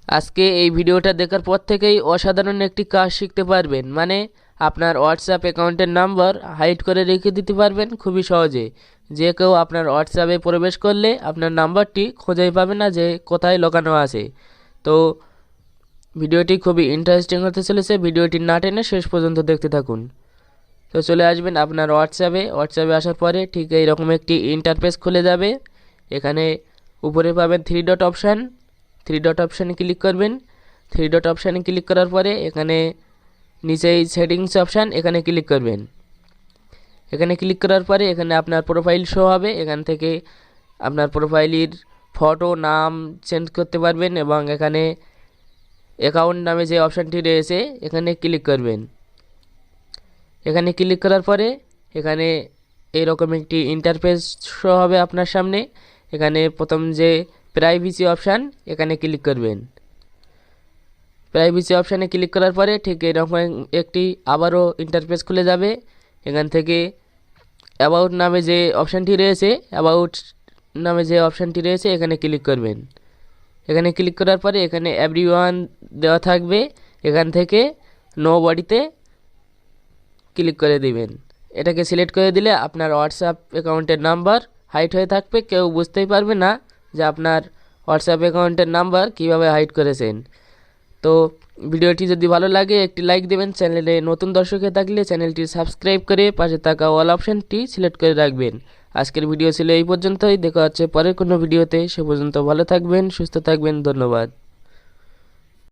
আজকে এই ভিডিওটা দেখার পর থেকেই অসাধারণ একটি কাজ শিখতে পারবেন, মানে আপনার হোয়াটসঅ্যাপ অ্যাকাউন্টের নাম্বার হাইড করে রেখে দিতে পারবেন খুবই সহজে। যে কেউ আপনার হোয়াটসঅ্যাপে প্রবেশ করলে আপনার নাম্বারটি খুঁজেই পাবে না যে কোথায় লুকানো আছে। তো ভিডিওটি খুবই ইন্টারেস্টিং হতে চলেছে, ভিডিওটি না টেনে শেষ পর্যন্ত দেখতে থাকুন। তো চলে আসবেন আপনার হোয়াটসঅ্যাপে আসার পরে ঠিক এইরকম একটি ইন্টারফেস খুলে যাবে। এখানে উপরে পাবেন থ্রি ডট অপশানে ক্লিক করবেন। থ্রি ডট অপশানে ক্লিক করার পরে এখানে নিচেই সেটিংস অপশান, এখানে ক্লিক করবেন। এখানে ক্লিক করার পরে এখানে আপনার প্রোফাইল শো হবে। এখান থেকে আপনার প্রোফাইলের ফটো, নাম চেঞ্জ করতে পারবেন এবং এখানে অ্যাকাউন্ট নামে যে অপশানটি রয়েছে এখানে ক্লিক করবেন। এখানে ক্লিক করার পরে এখানে এইরকম একটি ইন্টারফেস শো হবে আপনার সামনে। এখানে প্রথম যে প্রাইভেসি অপশান, এখানে ক্লিক করবেন। প্রাইভেসি অপশানে ক্লিক করার পরে ঠিক এরকম একটি আবারও ইন্টারফেস খুলে যাবে। এখান থেকে অ্যাবাউট নামে যে অপশানটি রয়েছে এখানে ক্লিক করবেন। এখানে ক্লিক করার পরে এখানে এভরিওয়ান দেওয়া থাকবে, এখান থেকে নো বডিতে ক্লিক করে দিবেন। এটাকে সিলেক্ট করে দিলে আপনার হোয়াটসঅ্যাপ অ্যাকাউন্টের নাম্বার হাইড হয়ে থাকবে, কেউ বুঝতেই পারবে না যে আপনার হোয়াটসঅ্যাপ অ্যাকাউন্টের নাম্বার কিভাবে হাইড করেছেন। তো ভিডিওটি যদি ভালো লাগে একটি লাইক দেবেন, চ্যানেলে নতুন দর্শক হয়ে থাকলে চ্যানেলটি সাবস্ক্রাইব করে পাশে থাকা অল অপশানটি সিলেক্ট করে রাখবেন। আজকের ভিডিও ছিল এই পর্যন্তই, দেখা হচ্ছে পরের কোনো ভিডিওতে। সে পর্যন্ত ভালো থাকবেন, সুস্থ থাকবেন, ধন্যবাদ।